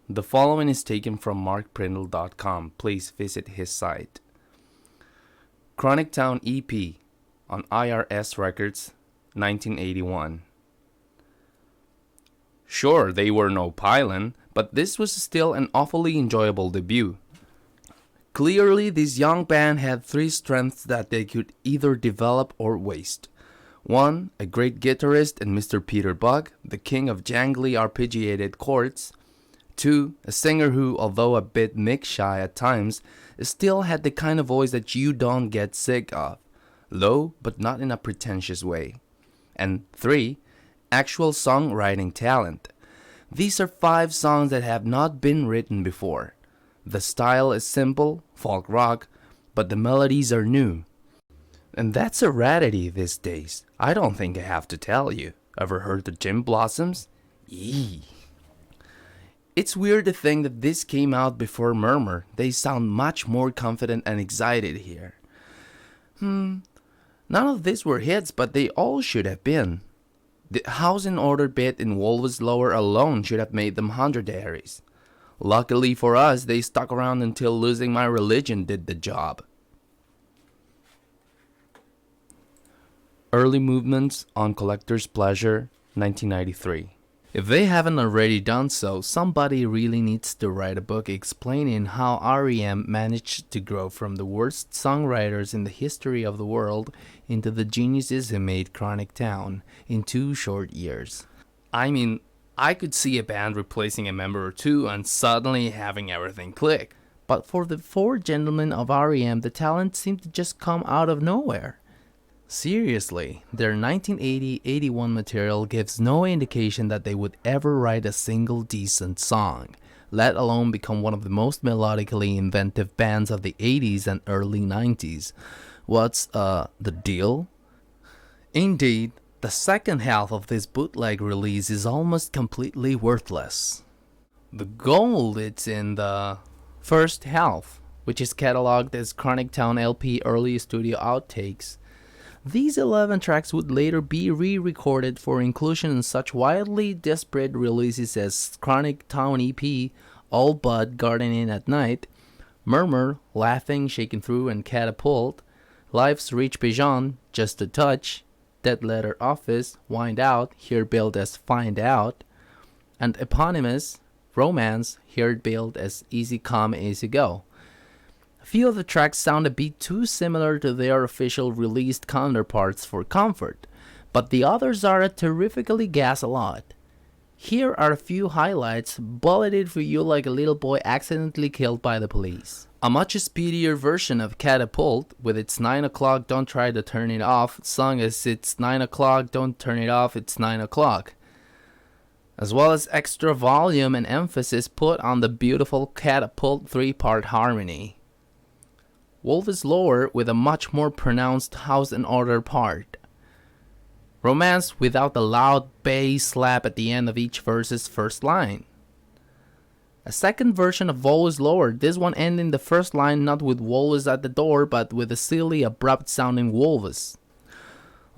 The following is taken from markprindle.com. Please visit his site. Chronic Town EP on IRS Records, 1981. Sure, they were no pylon, but this was still an awfully enjoyable debut. Clearly, this young band had three strengths that they could either develop or waste. 1. A great guitarist in Mr. Peter Buck, the king of jangly arpeggiated chords. 2. A singer who, although a bit mic-shy at times, still had the kind of voice that you don't get sick of. Low, but not in a pretentious way. And 3. Actual songwriting talent. These are 5 songs that have not been written before. The style is simple, folk rock, but the melodies are new. And that's a rarity these days. I don't think I have to tell you. Ever heard the Gin Blossoms? Yee. It's weird to think that this came out before Murmur. They sound much more confident and excited here. None of these were hits, but they all should have been. The House in Order bit in Wolves Lower alone should have made them 100aries. Luckily for us, they stuck around until Losing My Religion did the job. Early Movements on Collector's Pleasure, 1993. If they haven't already done so, somebody really needs to write a book explaining how R.E.M. managed to grow from the worst songwriters in the history of the world into the geniuses who made Chronic Town in 2 short years. I mean, I could see a band replacing a member or 2 and suddenly having everything click. But for the 4 gentlemen of R.E.M., the talent seemed to just come out of nowhere. Seriously, their 1980-81 material gives no indication that they would ever write a single decent song, let alone become one of the most melodically inventive bands of the 80s and early 90s. What's, the deal? Indeed, the second half of this bootleg release is almost completely worthless. The gold is in the first half, which is cataloged as Chronic Town LP Early Studio Outtakes. These 11 tracks would later be re-recorded for inclusion in such wildly disparate releases as Chronic Town EP, All But Gardening at Night, Murmur, Laughing, Shaking Through, and Catapult, Life's Reach Beyond, Just a Touch, Dead Letter Office, Wind Out, here billed as Find Out, and eponymous, Romance, here billed as Easy Come, Easy Go. A few of the tracks sound a bit too similar to their official released counterparts for comfort, but the others are a terrifically gas a lot. Here are a few highlights, bulleted for you like a little boy accidentally killed by the police. A much speedier version of Catapult, with its 9 o'clock don't try to turn it off, sung as it's 9 o'clock don't turn it off, it's 9 o'clock. As well as extra volume and emphasis put on the beautiful Catapult 3-part harmony. Wolves Lower with a much more pronounced House in Order part. Romance without the loud bass slap at the end of each verse's first line. A second version of Wolves Lower, this one ending the first line not with wolves at the door but with a silly abrupt sounding wolves.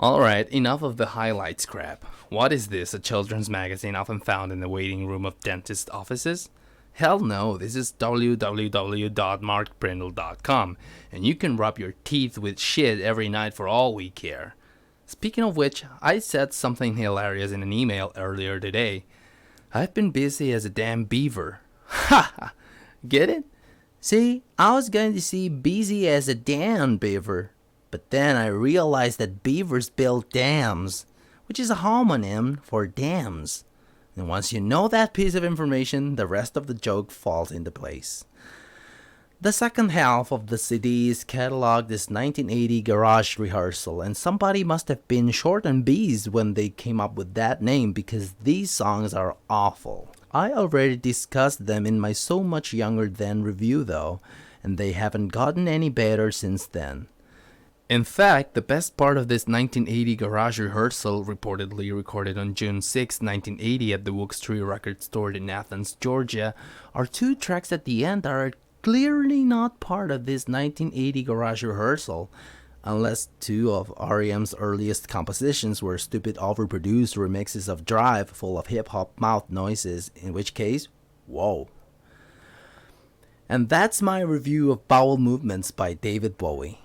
Alright, enough of the highlights crap. What is this, a children's magazine often found in the waiting room of dentist offices? Hell no, this is www.markprindle.com, and you can rub your teeth with shit every night for all we care. Speaking of which, I said something hilarious in an email earlier today. I've been busy as a damn beaver. Ha ha! Get it? See, I was going to say busy as a damn beaver, but then I realized that beavers build dams, which is a homonym for dams. And once you know that piece of information, the rest of the joke falls into place. The second half of the CD is cataloged as 1980 Garage Rehearsal, and somebody must have been short on B's when they came up with that name because these songs are awful. I already discussed them in my So Much Younger Then review though, and they haven't gotten any better since then. In fact, the best part of this 1980 Garage Rehearsal, reportedly recorded on June 6, 1980 at the Wilkes Tree Record Store in Athens, Georgia, are 2 tracks at the end that are clearly not part of this 1980 Garage Rehearsal, unless 2 of R.E.M's earliest compositions were stupid overproduced remixes of Drive full of hip-hop mouth noises, in which case, whoa. And that's my review of Bowel Movements by David Bowie.